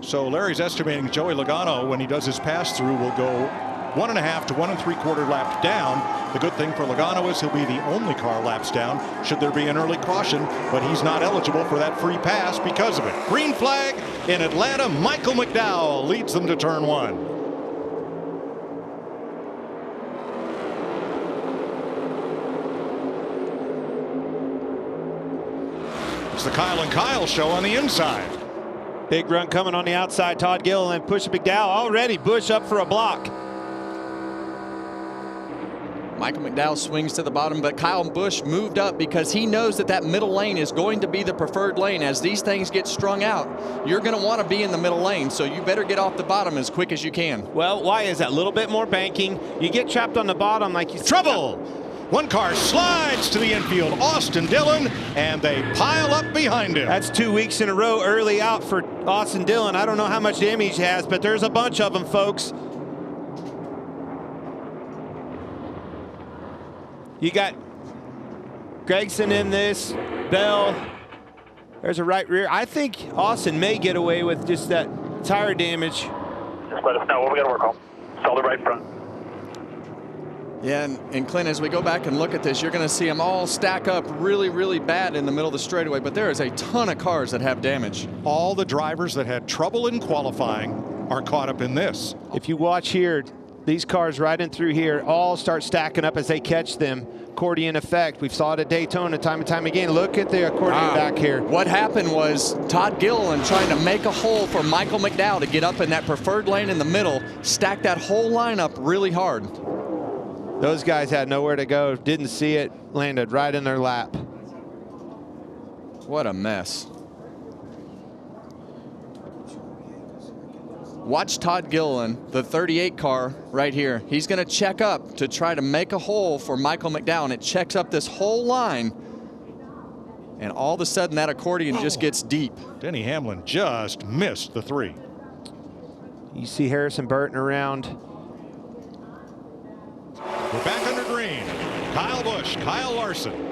So Larry's estimating Joey Logano, when he does his pass through, will go 1.5 to 1 3/4 laps down. The good thing for Logano is he'll be the only car laps down should there be an early caution, but he's not eligible for that free pass because of it. Green flag in Atlanta. Michael McDowell leads them to turn 1. It's the Kyle and Kyle show on the inside. Big run coming on the outside. Todd Gilliland pushing McDowell already. Busch up for a block. Michael McDowell swings to the bottom, but Kyle Busch moved up because he knows that that middle lane is going to be the preferred lane. As these things get strung out, you're going to want to be in the middle lane, so you better get off the bottom as quick as you can. Well, why is that? A little bit more banking. You get trapped on the bottom like you said. Trouble! One car slides to the infield, Austin Dillon, and they pile up behind him. That's 2 weeks in a row early out for Austin Dillon. I don't know how much damage he has, but there's a bunch of them, folks. You got Gregson in this, Bell. There's a right rear. I think Austin may get away with just that tire damage. Just let us know what we got to work on. Solid right front. Yeah, and Clint, as we go back and look at this, you're going to see them all stack up really, really bad in the middle of the straightaway, but there is a ton of cars that have damage. All the drivers that had trouble in qualifying are caught up in this. If you watch here, these cars right in through here all start stacking up as they catch them. Accordion effect. We saw it at Daytona time and time again. Look at the accordion back here. What happened was Todd Gilliland trying to make a hole for Michael McDowell to get up in that preferred lane in the middle, stacked that whole lineup really hard. Those guys had nowhere to go, didn't see it, landed right in their lap. What a mess. Watch Todd Gilliland, the 38 car right here. He's going to check up to try to make a hole for Michael McDowell, and it checks up this whole line. And all of a sudden, that accordion just gets deep. Denny Hamlin just missed the 3. You see Harrison Burton around. We're back under green. Kyle Busch, Kyle Larson.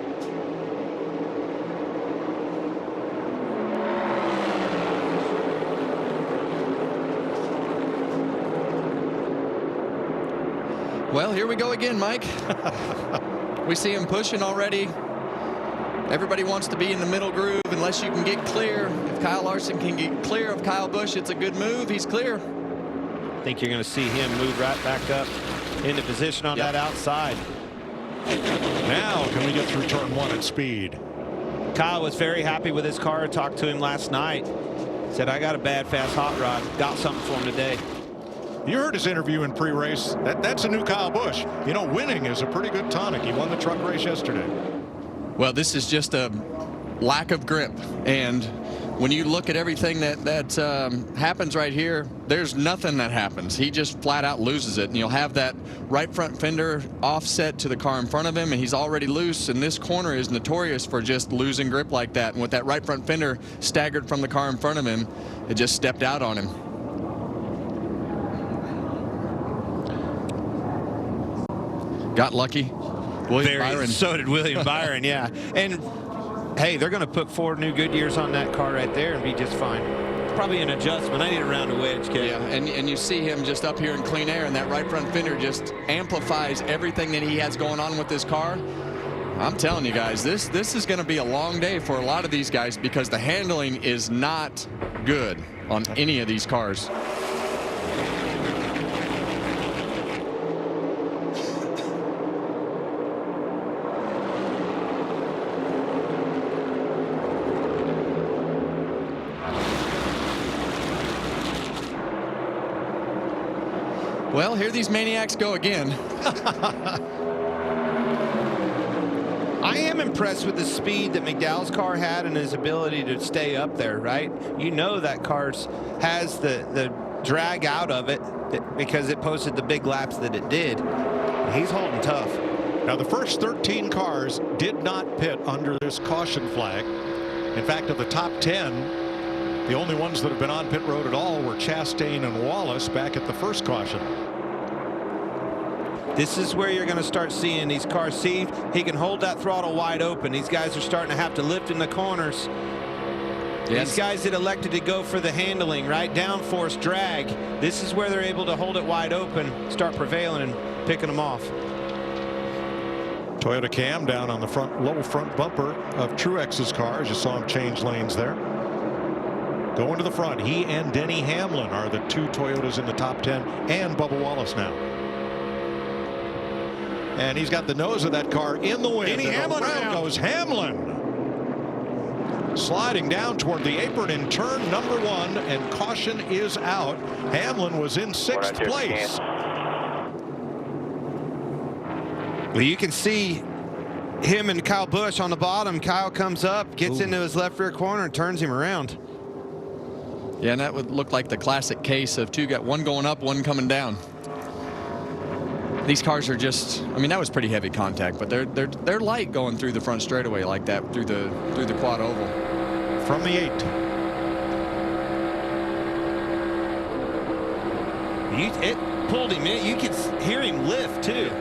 Well, here we go again, Mike. We see him pushing already. Everybody wants to be in the middle groove unless you can get clear. If Kyle Larson can get clear of Kyle Busch, it's a good move. He's clear. I think you're going to see him move right back up into position on that outside. Now can we get through turn 1 at speed? Kyle was very happy with his car. I talked to him last night. Said, I got a bad, fast hot rod. Got something for him today. You heard his interview in pre-race. That's a new Kyle Busch. You know, winning is a pretty good tonic. He won the truck race yesterday. Well, this is just a lack of grip. And when you look at everything that happens right here, there's nothing that happens. He just flat out loses it. And you'll have that right front fender offset to the car in front of him, and he's already loose. And this corner is notorious for just losing grip like that. And with that right front fender staggered from the car in front of him, it just stepped out on him. Got lucky. William Byron. So did William Byron, yeah. And hey, they're going to put 4 new Goodyears on that car right there and be just fine. Probably an adjustment. I need a round of wedge, Kevin. Yeah, and you see him just up here in clean air, and that right front fender just amplifies everything that he has going on with this car. I'm telling you guys, this is going to be a long day for a lot of these guys because the handling is not good on any of these cars. Well, here these maniacs go again. I am impressed with the speed that McDowell's car had and his ability to stay up there, right? You know that car has the drag out of it because it posted the big laps that it did. He's holding tough. Now, the first 13 cars did not pit under this caution flag. In fact, of the top 10, the only ones that have been on pit road at all were Chastain and Wallace back at the first caution. This is where you're going to start seeing these cars. See, he can hold that throttle wide open. These guys are starting to have to lift in the corners. These guys that elected to go for the handling, right? Downforce, drag. This is where they're able to hold it wide open, start prevailing and picking them off. Toyota Cam down on the low front bumper of Truex's car, as you saw him change lanes there. Going to the front, he and Denny Hamlin are the two Toyotas in the top 10, and Bubba Wallace now. And he's got the nose of that car in the wind. Denny Hamlin around goes Hamlin. Sliding down toward the apron in turn number 1, and caution is out. Hamlin was in 6th place. Well, you can see him and Kyle Busch on the bottom. Kyle comes up, gets into his left rear corner, and turns him around. Yeah, and that would look like the classic case of one going up, one coming down. These cars are just, I mean, that was pretty heavy contact, but they're light going through the front straightaway like that through the quad oval. From the 8. It pulled him in. You could hear him lift too.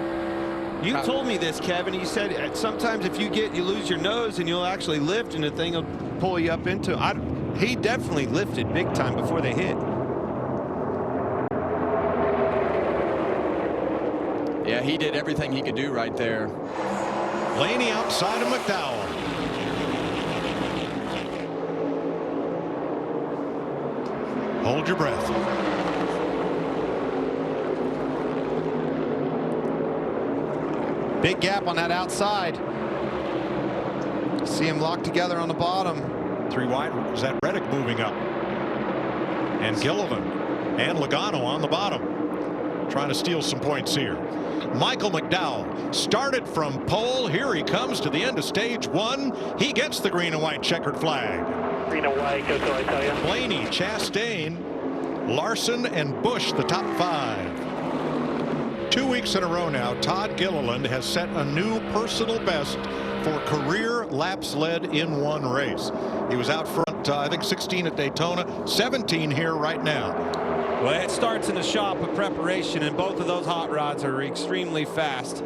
You told me this, Kevin. You said sometimes if you lose your nose and you'll actually lift and the thing will pull you up into it. He definitely lifted big time before they hit. Yeah, he did everything he could do right there. Blaney outside of McDowell. Hold your breath. Big gap on that outside. See them locked together on the bottom. 3 wide. Is that Reddick moving up? And Gilliland and Logano on the bottom, trying to steal some points here. Michael McDowell started from pole. Here he comes to the end of stage 1. He gets the green and white checkered flag. Green and white, go till I tell you. Blaney, Chastain, Larson, and Busch the top 5. 2 weeks in a row now, Todd Gilliland has set a new personal best for career laps led in one race. He was out front, I think 16 at Daytona, 17 here right now. Well, it starts in the shop of preparation, and both of those hot rods are extremely fast.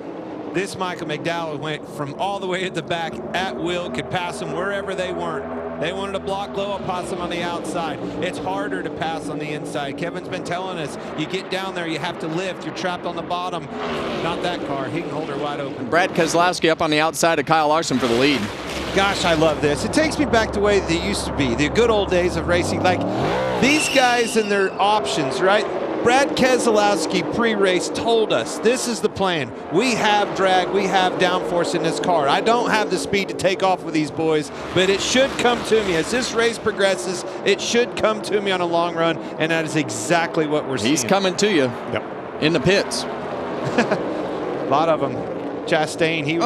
This Michael McDowell went from all the way at the back at will, could pass them wherever they weren't. They wanted to block low, pass them on the outside. It's harder to pass on the inside. Kevin's been telling us, you get down there, you have to lift. You're trapped on the bottom. Not that car. He can hold her wide open. Brad Keselowski up on the outside of Kyle Larson for the lead. Gosh, I love this. It takes me back to the way they used to be, the good old days of racing. Like these guys and their options, right? Brad Keselowski pre-race told us this is the plan. We have drag, we have downforce in this car. I don't have the speed to take off with these boys, but it should come to me. As this race progresses, it should come to me on a long run, and that is exactly what we're seeing. He's coming to you. Yep. In the pits. A lot of them. Chastain, he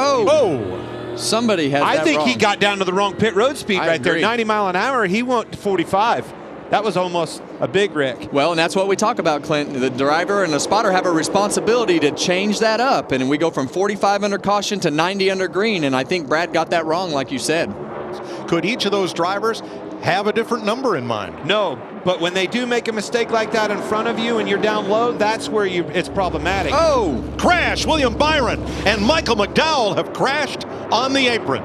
Somebody had that I think wrong. he got down to the wrong pit road speed right there. 90 mile an hour. He went to 45. That was almost a big wreck. Well, and that's what we talk about, Clint. The driver and the spotter have a responsibility to change that up. And we go from 45 under caution to 90 under green. And I think Brad got that wrong, like you said. Could each of those drivers have a different number in mind? No, but when they do make a mistake like that in front of you and you're down low, that's where it's problematic. Oh, crash! William Byron and Michael McDowell have crashed on the apron.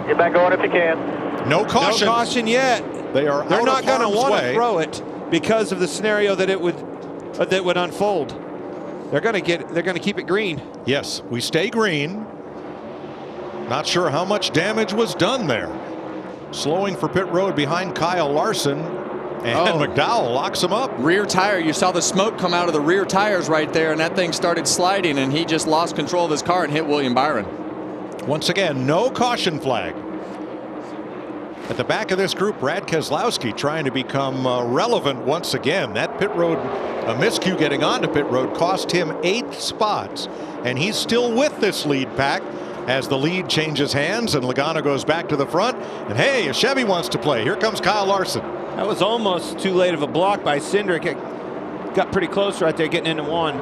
Get back going if you can. No caution. No caution yet. They're not going to want to way. throw it because of the scenario that it would unfold. They're going to keep it green. Yes, we stay green. Not sure how much damage was done there. Slowing for pit road behind Kyle Larson, and McDowell locks him up. Rear tire, you saw the smoke come out of the rear tires right there, and that thing started sliding, and he just lost control of his car and hit William Byron. Once again, no caution flag. At the back of this group, Brad Keselowski trying to become relevant once again. That pit road, a miscue getting onto pit road, cost him 8 spots, and he's still with this lead pack as the lead changes hands and Logano goes back to the front. And hey, a Chevy wants to play. Here comes Kyle Larson. That was almost too late of a block by Cindric. It got pretty close right there, getting into one.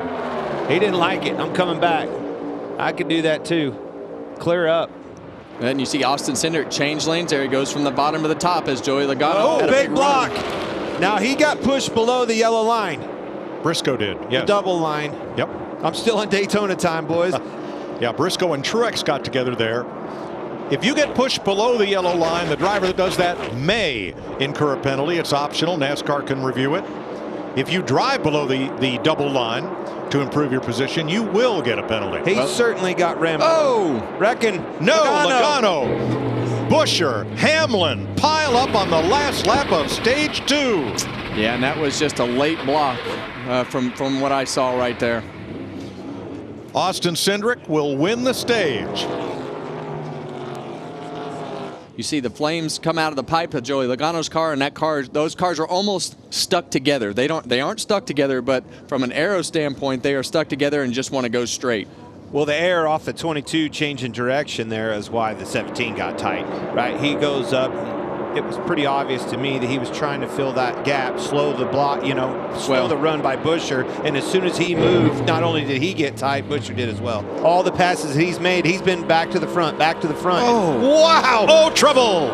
He didn't like it. I'm coming back. I could do that too. Clear up. And you see Austin Cindric change lanes. There he goes from the bottom to the top as Joey Logano. Oh, had a big block. run. Now he got pushed below the yellow line. Briscoe did, yes. The double line. Yep. I'm still in Daytona time, boys. Yeah, Briscoe and Truex got together there. If you get pushed below the yellow line, the driver that does that may incur a penalty. It's optional. NASCAR can review it. If you drive below the double line to improve your position, you will get a penalty. He certainly got rammed. Oh! Reckon. No, Logano, Buscher, Hamlin pile up on the last lap of stage 2. Yeah, and that was just a late block from what I saw right there. Austin Cindric will win the stage. You see the flames come out of the pipe of Joey Logano's car, and those cars are almost stuck together. They aren't stuck together, but from an aero standpoint, they are stuck together and just want to go straight. Well, the air off the 22 changing direction there is why the 17 got tight, right? He goes up. It was pretty obvious to me that he was trying to fill that gap, slow the block, slow the run by Buscher. And as soon as he moved, not only did he get tight, Buscher did as well. All the passes he's made, he's been back to the front, back to the front. Oh, wow. Oh, trouble.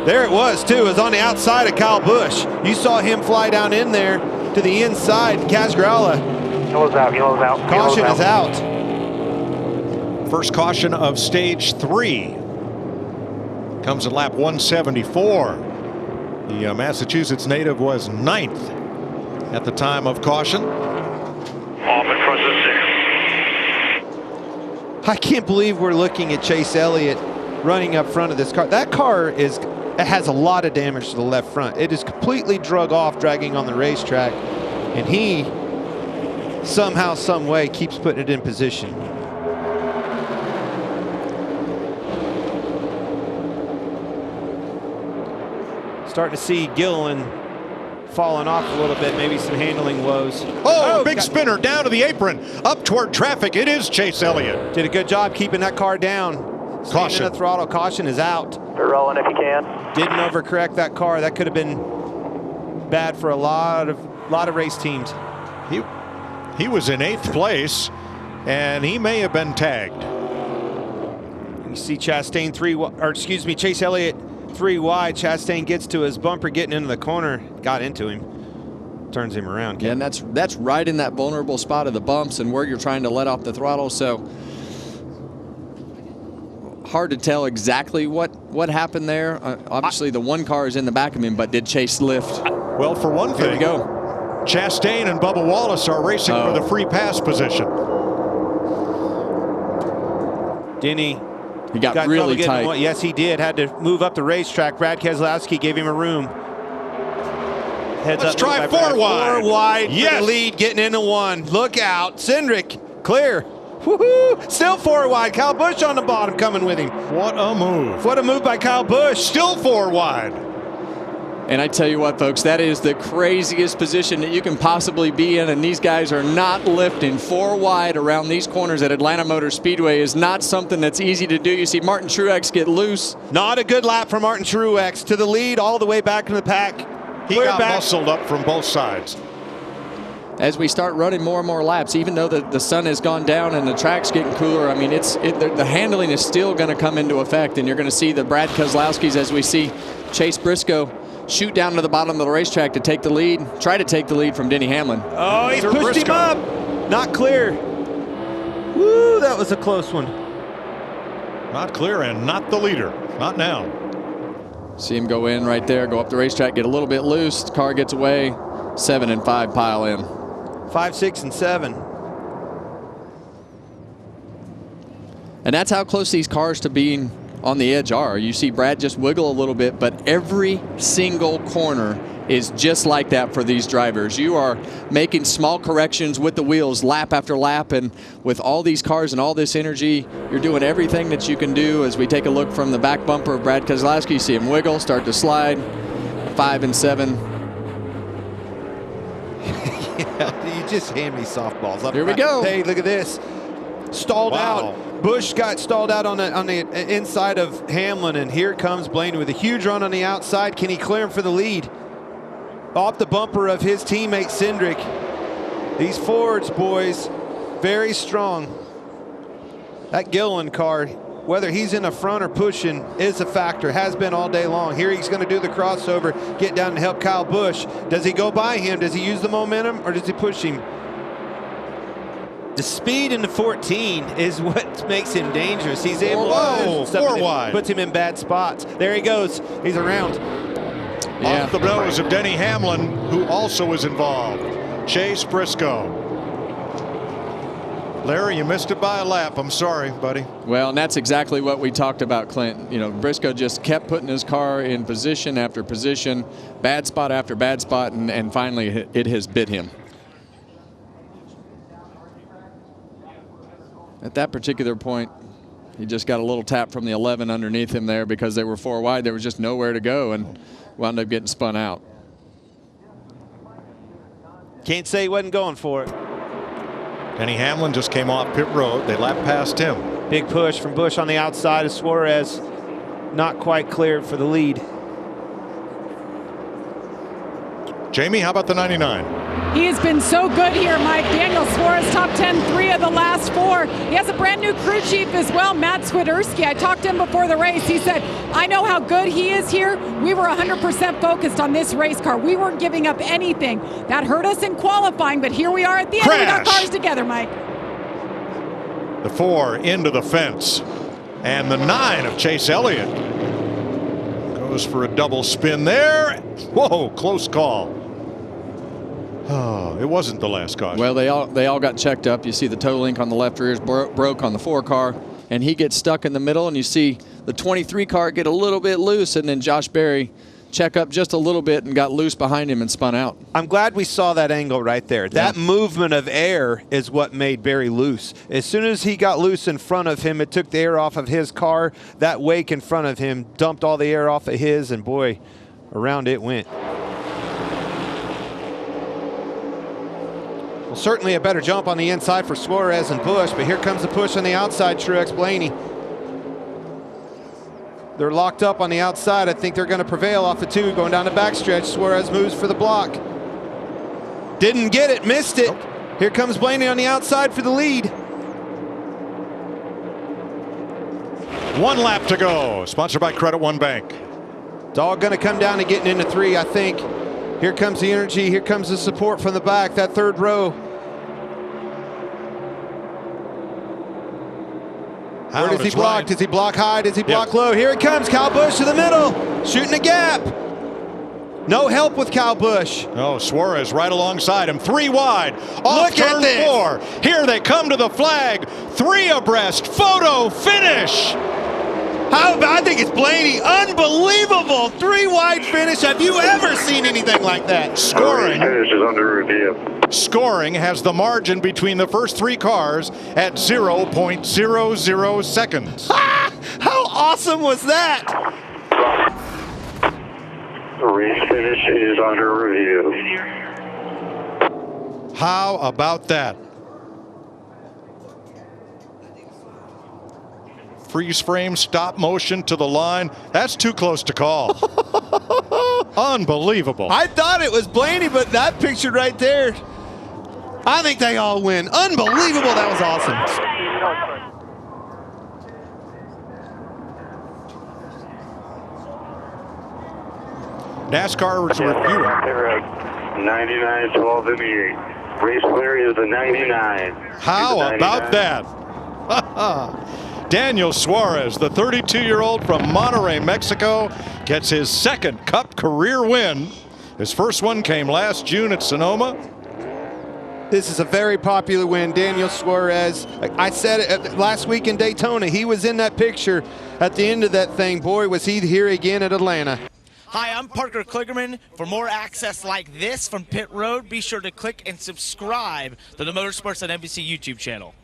There it was, too. It was on the outside of Kyle Busch. You saw him fly down in there to the inside. Casgralla. Yellow's out, yellow's out. Caution is out. First caution of stage 3 comes at lap 174. The Massachusetts native was 9th at the time of caution. Off in front of the 6. I can't believe we're looking at Chase Elliott running up front of this car. That car has a lot of damage to the left front. It is completely drug off, dragging on the racetrack, and he somehow, some way keeps putting it in position. Starting to see Gilliland falling off a little bit, maybe some handling woes. Oh, big spinner down to the apron, up toward traffic. It is Chase Elliott. Did a good job keeping that car down. Caution. The throttle. Caution is out. They're rolling if you can. Didn't overcorrect that car. That could have been bad for a lot of race teams. He was in 8th place, and he may have been tagged. You see Chase Elliott 3 wide. Chastain gets to his bumper, getting into the corner, got into him, turns him around. Yeah, and that's right in that vulnerable spot of the bumps and where you're trying to let off the throttle. So hard to tell exactly what happened there. Obviously, the one car is in the back of him, but did Chase lift? Well, for one thing, Here we go. Chastain and Bubba Wallace are racing for the free pass position. Denny. He got really tight. Yes, he did. Had to move up the racetrack. Brad Keselowski gave him a room. Let's try 4 wide. 4 wide. Yes. For the lead, getting into 1. Look out. Cindric, clear. Woohoo! Still 4 wide. Kyle Busch on the bottom coming with him. What a move. What a move by Kyle Busch. Still 4 wide. And I tell you what, folks, that is the craziest position that you can possibly be in, and these guys are not lifting. 4 wide around these corners at Atlanta Motor Speedway is not something that's easy to do. You see Martin Truex get loose. Not a good lap for Martin Truex. To the lead, all the way back in the pack. He got muscled up from both sides. As we start running more and more laps, even though the sun has gone down and the track's getting cooler, I mean, the handling is still going to come into effect, and you're going to see the Brad Keselowskis as we see Chase Briscoe shoot down to the bottom of the racetrack to take the lead, try to take the lead from Denny Hamlin. Oh, he's pushed him up. Not clear. Woo, that was a close one. Not clear and not the leader. Not now. See him go in right there, go up the racetrack, get a little bit loose. The car gets away. 7 and 5 pile in. 5, 6, and 7. And that's how close these cars to being on the edge are. You see Brad just wiggle a little bit, but every single corner is just like that for these drivers. You are making small corrections with the wheels lap after lap, and with all these cars and all this energy, you're doing everything that you can do. As we take a look from the back bumper of Brad Keselowski, you see him wiggle, start to slide. 5 and 7. Yeah, you just hand me softballs. Here we go. Hey, look at this. Stalled out. Busch got stalled out on the inside of Hamlin, and here comes Blaney with a huge run on the outside. Can he clear him for the lead? Off the bumper of his teammate Cindric. These Fords, boys, very strong. That Gilliland car, whether he's in the front or pushing, is a factor. Has been all day long. Here he's going to do the crossover, get down and help Kyle Busch. Does he go by him? Does he use the momentum, or does he push him? The speed in the 14 is what makes him dangerous. He's able Whoa, to stuff four that wide. puts him in bad spots. There he goes. He's around. Off the nose of Denny Hamlin, who also was involved. Chase Briscoe. Larry, you missed it by a lap. I'm sorry, buddy. Well, and that's exactly what we talked about, Clint. You know, Briscoe just kept putting his car in position after position, bad spot after bad spot, and finally it has bit him. At that particular point, he just got a little tap from the 11 underneath him there because they were 4 wide. There was just nowhere to go and wound up getting spun out. Can't say he wasn't going for it. Denny Hamlin just came off pit road. They lapped past him. Big push from Busch on the outside of Suarez. Not quite cleared for the lead. Jamie, how about the 99? He has been so good here, Mike. Daniel Suarez, top 10, 3 of the last 4. He has a brand new crew chief as well, Matt Swiderski. I talked to him before the race. He said, I know how good he is here. We were 100% focused on this race car. We weren't giving up anything. That hurt us in qualifying, but here we are at the end. We got cars together, Mike. The 4 into the fence. And the 9 of Chase Elliott goes for a double spin there. Whoa, close call. Oh, it wasn't the last caution. Well, they all got checked up. You see the toe link on the left rear is broke on the 4 car, and he gets stuck in the middle, and you see the 23 car get a little bit loose, and then Josh Berry check up just a little bit and got loose behind him and spun out. I'm glad we saw that angle right there. That movement of air is what made Berry loose. As soon as he got loose in front of him, it took the air off of his car. That wake in front of him dumped all the air off of his, and boy, around it went. Well, certainly a better jump on the inside for Suarez and Busch, but here comes the push on the outside, Truex Blaney. They're locked up on the outside. I think they're going to prevail off the 2 going down the backstretch. Suarez moves for the block. Didn't get it, missed it. Nope. Here comes Blaney on the outside for the lead. 1 lap to go. Sponsored by Credit One Bank. It's all going to come down to getting into 3, I think. Here comes the energy. Here comes the support from the back, that 3rd row. Where does he block? Does he block high? Does he block low? Here it comes, Kyle Busch to the middle, shooting a gap. No help with Kyle Busch. Oh, Suarez right alongside him, 3 wide, off turn 4. Here they come to the flag, 3 abreast, photo finish. I think it's Blaney. Unbelievable 3 wide finish. Have you ever seen anything like that? Scoring. Finish is under review. Scoring has the margin between the first 3 cars at 0.00 seconds. How awesome was that? The race finish is under review. How about that? Freeze frame, stop motion to the line. That's too close to call. Unbelievable. I thought it was Blaney, but that picture right there, I think they all win. Unbelievable. That was awesome. NASCAR is reviewing. 99, 12 in the 8. Race clear is the 99. How about that? Daniel Suarez, the 32-year-old from Monterrey, Mexico, gets his 2nd Cup career win. His first one came last June at Sonoma. This is a very popular win. Daniel Suarez, I said it last week in Daytona. He was in that picture at the end of that thing. Boy, was he here again at Atlanta. Hi, I'm Parker Kligerman. For more access like this from Pit Road, be sure to click and subscribe to the Motorsports on NBC YouTube channel.